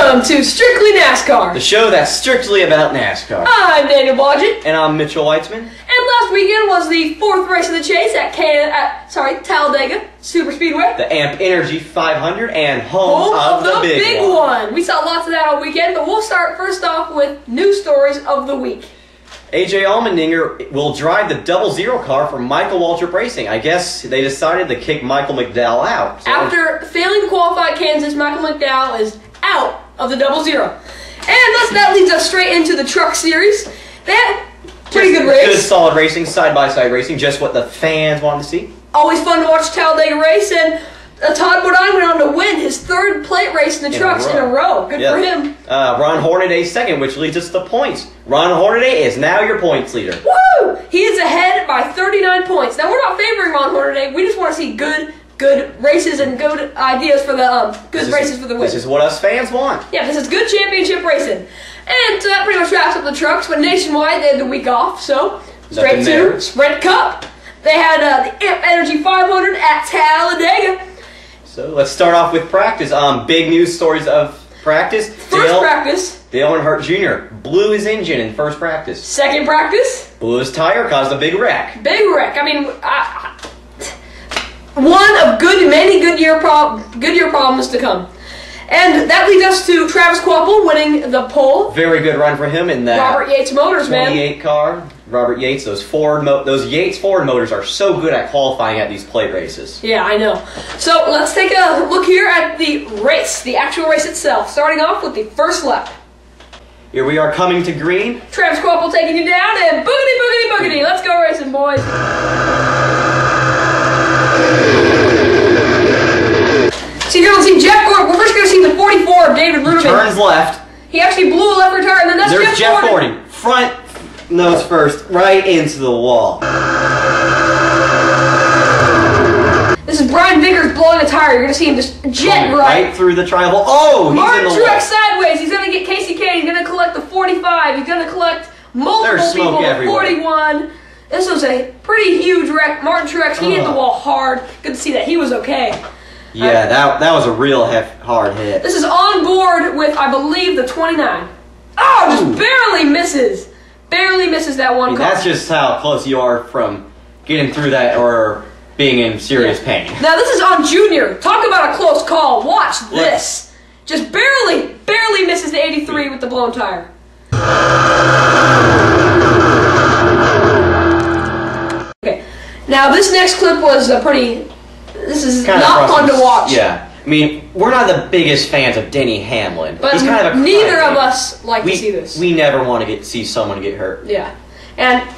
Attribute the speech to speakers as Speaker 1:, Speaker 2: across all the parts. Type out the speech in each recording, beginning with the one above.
Speaker 1: Welcome to Strictly NASCAR,
Speaker 2: the show that's strictly about NASCAR.
Speaker 1: I'm Daniel Blodgett.
Speaker 2: And I'm Mitchell Weitzman.
Speaker 1: And last weekend was the fourth race of the chase at Talladega Super Speedway.
Speaker 2: The AMP Energy 500 and home of the big one.
Speaker 1: We saw lots of that all weekend, but we'll start first off with news stories of the week.
Speaker 2: AJ Allmendinger will drive the 00 car for Michael Waltrip Racing. I guess they decided to kick Michael McDowell out. So
Speaker 1: after failing to qualify at Kansas, Michael McDowell is out of the 00. And that leads us straight into the Truck Series. They had pretty good race.
Speaker 2: Good, solid racing, side-by-side racing, just what the fans wanted to see.
Speaker 1: Always fun to watch Talladega race, and Todd Bodine went on to win his third plate race in the trucks in a row. Good for him.
Speaker 2: Ron Hornaday second, which leads us to points. Ron Hornaday is now your points leader.
Speaker 1: Woo! He is ahead by 39 points. Now, we're not favoring Ron Hornaday. We just want to see good races and good ideas for the races for the win.
Speaker 2: This is what us fans want.
Speaker 1: Yeah, this is good championship racing. And that pretty much wraps up the trucks, but nationwide they had the week off, so straight to Sprint Cup. They had the AMP Energy 500 at Talladega.
Speaker 2: So let's start off with practice. Big news stories of practice.
Speaker 1: First practice.
Speaker 2: Dale Earnhardt Jr. blew his engine in first practice.
Speaker 1: Second practice.
Speaker 2: Blew his tire, caused a big wreck.
Speaker 1: Big wreck. I mean, one of many good year problems to come. And that leads us to Travis Kvapil winning the pole.
Speaker 2: Very good run for him in that
Speaker 1: Robert Yates Motors,
Speaker 2: 28 car. Robert Yates, those Yates Ford motors are so good at qualifying at these plate races.
Speaker 1: Yeah, I know. So let's take a look here at the race, the actual race itself. Starting off with the first lap.
Speaker 2: Here we are coming to green.
Speaker 1: Travis Kvapil taking you down, and boogity, boogity, boogity. Let's go racing, boys. So you're going to see Jeff Gordon. We're first going to see the 44 of David Ludeman.
Speaker 2: Turns left.
Speaker 1: He actually blew a left tire, and then
Speaker 2: there's Jeff Gordon. Front nose first, right into the wall.
Speaker 1: This is Brian Vickers blowing a tire. You're going to see him just jet
Speaker 2: right through the triangle. Oh, he's
Speaker 1: Martin
Speaker 2: in the
Speaker 1: Truex sideways. He's going to get Casey Kane. He's going to collect the 45. He's going to collect multiple people at 41. This was a pretty huge wreck. Martin Truex, he hit the wall hard. Good to see that. He was okay.
Speaker 2: Yeah, that was a real hard hit.
Speaker 1: This is on board with, I believe, the 29. Oh, just barely misses. Barely misses that one car.
Speaker 2: That's just how close you are from getting through that or being in serious pain.
Speaker 1: Now, this is on Junior. Talk about a close call. Watch this. Just barely misses the 83 with the blown tire. Okay. Now, this next clip was this is not fun to watch.
Speaker 2: Yeah. I mean, we're not the biggest fans of Denny Hamlin.
Speaker 1: But
Speaker 2: he's kind of a
Speaker 1: neither of us like to see this.
Speaker 2: We never want to see someone get hurt.
Speaker 1: Yeah. And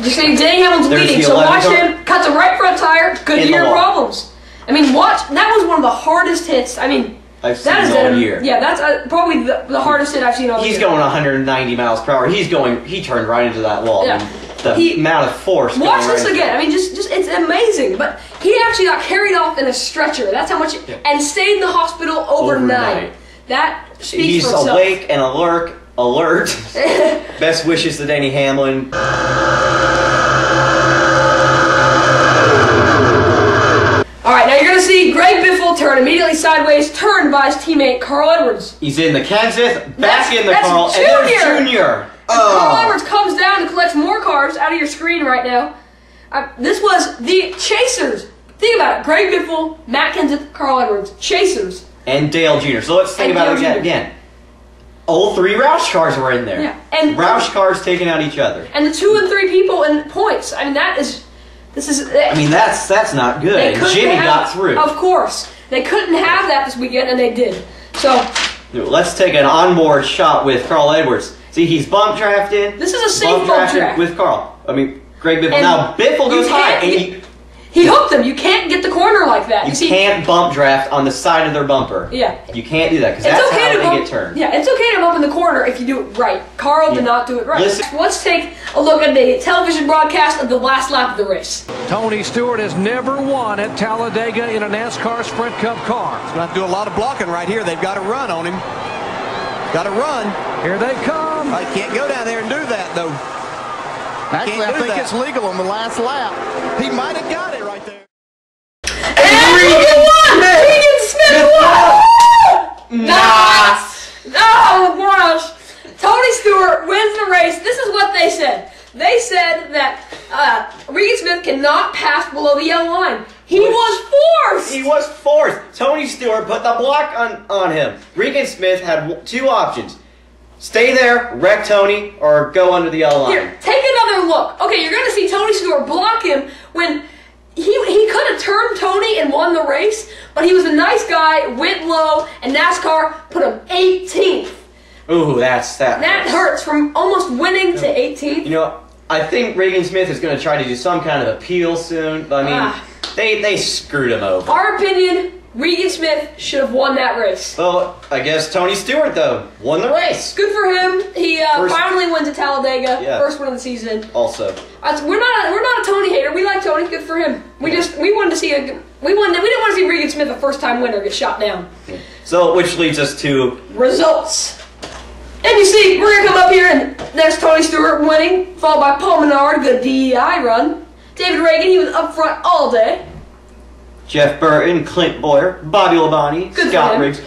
Speaker 1: just saying, Denny Hamlin's leading, so watch him. Cuts a right front tire. Goodyear problems. I mean, watch. That was one of the hardest hits. I mean,
Speaker 2: I've seen all year.
Speaker 1: Yeah, that's probably the hardest hit I've seen all year.
Speaker 2: He's going 190 miles per hour. He turned right into that wall.
Speaker 1: Yeah.
Speaker 2: I mean, the amount of force.
Speaker 1: Watch this again. I mean, just it's amazing. But he actually got carried off in a stretcher. That's how much, and stayed in the hospital overnight. That speaks for itself.
Speaker 2: He's awake and alert. Best wishes to Denny Hamlin.
Speaker 1: All right, now you're going to see Greg Biffle turn immediately sideways, turned by his teammate Carl Edwards.
Speaker 2: He's in the Kenseth, back in the Carl, and there's Junior.
Speaker 1: Carl Edwards comes down and collects more cars out of your screen right now. This was the Chasers. Think about it. Greg Biffle, Matt Kenseth, Carl Edwards. Chasers.
Speaker 2: And Dale Jr. So let's think about it again. All three Roush cars were in there.
Speaker 1: Yeah. And
Speaker 2: Roush cars taking out each other.
Speaker 1: And the 2 and 3 people in points. I mean, I mean,
Speaker 2: that's not good. And Jimmie got through.
Speaker 1: Of course. They couldn't have that this weekend, and they did. So
Speaker 2: let's take an onboard shot with Carl Edwards. See, he's bump drafted.
Speaker 1: This is a safe bump draft
Speaker 2: with Carl. I mean, Greg Biffle. Now Biffle goes high, and
Speaker 1: he hooked them. You can't get the corner like that.
Speaker 2: You can't bump draft on the side of their bumper.
Speaker 1: Yeah.
Speaker 2: You can't do that because that's how they get turned.
Speaker 1: Yeah, it's okay to bump in the corner if you do it right. Carl did not do it right. Let's take a look at the television broadcast of the last lap of the race.
Speaker 3: Tony Stewart has never won at Talladega in a NASCAR Sprint Cup car.
Speaker 4: He's going to have to do a lot of blocking right here. They've got to run on him. Got to run.
Speaker 3: Here they come.
Speaker 4: I can't go down there and do that, though.
Speaker 5: Actually, I think it's legal on the last lap.
Speaker 4: He might have got it right there.
Speaker 1: And Regan won! Regan Smith won!
Speaker 2: Nice!
Speaker 1: the yellow line. He was forced!
Speaker 2: He was forced. Tony Stewart put the block on him. Regan Smith had two options. Stay there, wreck Tony, or go under the yellow line.
Speaker 1: Here, take another look. Okay, you're going to see Tony Stewart block him when he could have turned Tony and won the race, but he was a nice guy, went low, and NASCAR put him 18th.
Speaker 2: Ooh, that
Speaker 1: hurts from almost winning to 18th.
Speaker 2: You know, I think Regan Smith is going to try to do some kind of appeal soon, but I mean, they screwed him over.
Speaker 1: Our opinion, Regan Smith should have won that race.
Speaker 2: Well, I guess Tony Stewart, though, won the race.
Speaker 1: Good for him. He finally went to Talladega.
Speaker 2: Yeah.
Speaker 1: First one of the season.
Speaker 2: Also,
Speaker 1: we're not a Tony hater. We like Tony. Good for him. We wanted to see we didn't want to see Regan Smith, a first-time winner, get shot down.
Speaker 2: So, which leads us to
Speaker 1: results. And you see, we're gonna come up here and there's Tony Stewart winning, followed by Paul Menard, good DEI run. David Regan, he was up front all day.
Speaker 2: Jeff Burton, Clint Boyer, Bobby Labonte, Scott Riggs.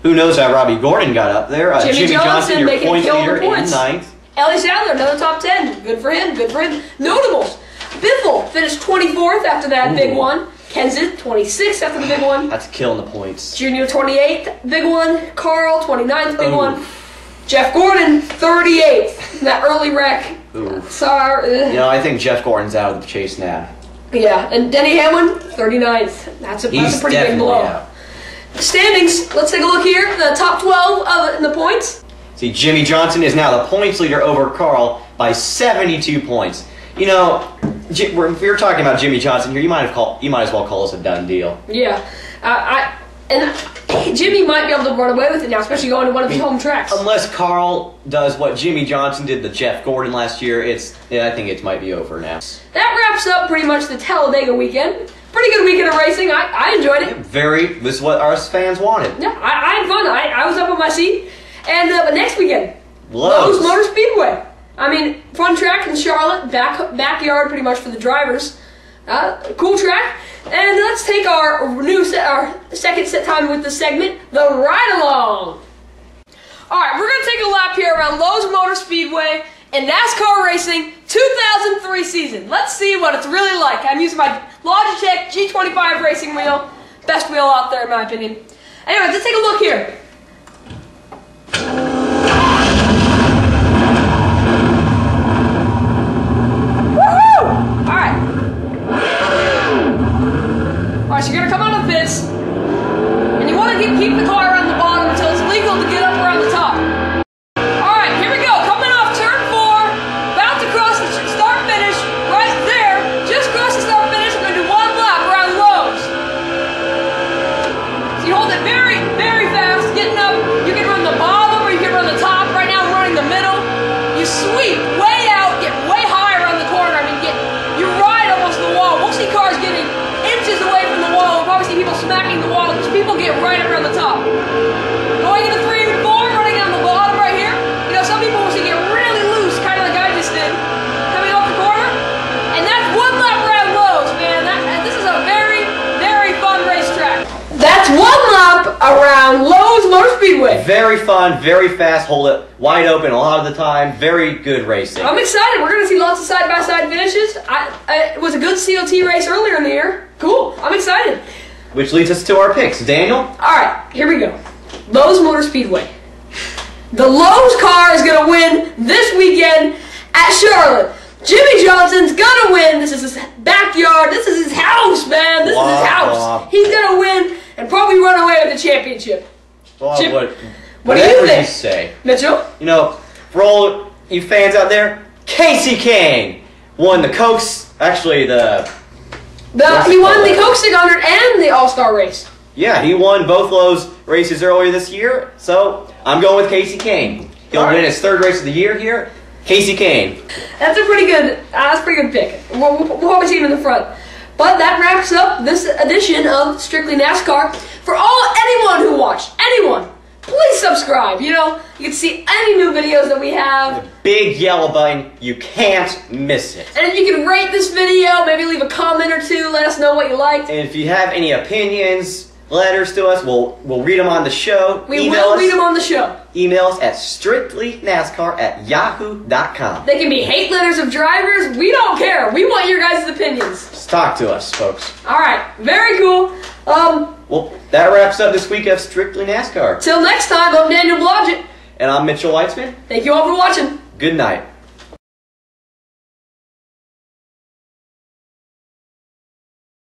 Speaker 2: Who knows how Robbie Gordon got up there?
Speaker 1: Jimmie Johnson,
Speaker 2: your
Speaker 1: making
Speaker 2: points leader in
Speaker 1: points.
Speaker 2: 9th.
Speaker 1: Ellie Sadler, another top 10. Good for him. Good for him. Notables. Biffle finished 24th after that big one. Kenseth, 26th after the big one.
Speaker 2: That's killing the points.
Speaker 1: Junior, 28th, big one. Carl, 29th, big one. Jeff Gordon, 38th. That early wreck. Sorry.
Speaker 2: You know, I think Jeff Gordon's out of the chase now.
Speaker 1: Yeah, and Denny Hamlin, 39th. That's a pretty big blow.
Speaker 2: Out.
Speaker 1: Standings, let's take a look here. The top 12 in the points.
Speaker 2: See, Jimmie Johnson is now the points leader over Carl by 72 points. You know, if we're talking about Jimmie Johnson here, you might as well call this a done deal.
Speaker 1: Yeah, and Jimmie might be able to run away with it now, especially going to one of his home tracks.
Speaker 2: Unless Carl does what Jimmie Johnson did to Jeff Gordon last year, I think it might be over now.
Speaker 1: That wraps up pretty much the Talladega weekend. Pretty good weekend of racing. I enjoyed it.
Speaker 2: This is what our fans wanted.
Speaker 1: Yeah, I had fun. I was up on my seat. And but next weekend,
Speaker 2: Lowe's
Speaker 1: Motor Speedway. I mean, fun track in Charlotte, backyard pretty much for the drivers. Cool track. And let's take our second set time with the segment, the Ride Along. All right, we're gonna take a lap here around Lowe's Motor Speedway in NASCAR Racing 2003 season. Let's see what it's really like. I'm using my Logitech G25 racing wheel, best wheel out there in my opinion. Anyway, let's take a look here. Alright, so you're going to come out of the pits, and you want to keep the car around the bottom until it's legal to get up around the top. Alright, here we go. Coming off turn 4, about to cross the start-finish, right there. Just cross the start-finish, we're going to do one lap around Lowe's. So you hold it very, very fast, getting up. You can run the bottom or you can run the top. Right now I'm running the middle. You sweep way out, get way high around the corner. I mean, you ride almost the wall. We'll see cars getting inches away from the wall. We'll probably see people smacking the wall because people get right up around the top. Going into 3 and 4, running down the bottom right here. You know, some people will see get really loose, kind of like I just did. Coming off the corner. And that's one lap around Lowe's, man. This is a very, very fun racetrack. That's one lap around Lowe's Motor Speedway.
Speaker 2: Very fun, very fast, hold it wide open a lot of the time. Very good racing.
Speaker 1: I'm excited. We're going to see lots of side-by-side finishes. It was a good COT race earlier in the year. Cool. I'm excited.
Speaker 2: Which leads us to our picks. Daniel?
Speaker 1: All right, here we go. Lowe's Motor Speedway. The Lowe's car is going to win this weekend at Charlotte. Jimmie Johnson's going to win. This is his backyard. This is his house, man. This is his house. He's going to win and probably run away with the championship.
Speaker 2: Well,
Speaker 1: what do you think?
Speaker 2: You say.
Speaker 1: Mitchell?
Speaker 2: You know, for all you fans out there, Casey Kane won the Cokes. Actually,
Speaker 1: he won the Coke 600 and the All-Star race.
Speaker 2: Yeah, he won both those races earlier this year. So I'm going with Casey Kane. He'll win his 3rd race of the year here. Casey Kane.
Speaker 1: That's a pretty good. That's a pretty good pick. We'll probably see him in the front. But that wraps up this edition of Strictly NASCAR. For anyone who watched, please subscribe. You know, you can see any new videos that we have.
Speaker 2: The big yellow button, you can't miss it.
Speaker 1: And you can rate this video, maybe leave a comment or two, let us know what you liked.
Speaker 2: And if you have any opinions, letters to us. We'll read them on the show.
Speaker 1: We will read them on the show.
Speaker 2: Email us at strictlynascar@yahoo.com.
Speaker 1: They can be hate letters of drivers. We don't care. We want your guys' opinions.
Speaker 2: Just talk to us, folks.
Speaker 1: All right. Very cool.
Speaker 2: Well, that wraps up this week of Strictly NASCAR.
Speaker 1: Till next time, I'm Daniel Blodgett.
Speaker 2: And I'm Mitchell Weitzman.
Speaker 1: Thank you all for watching.
Speaker 2: Good night.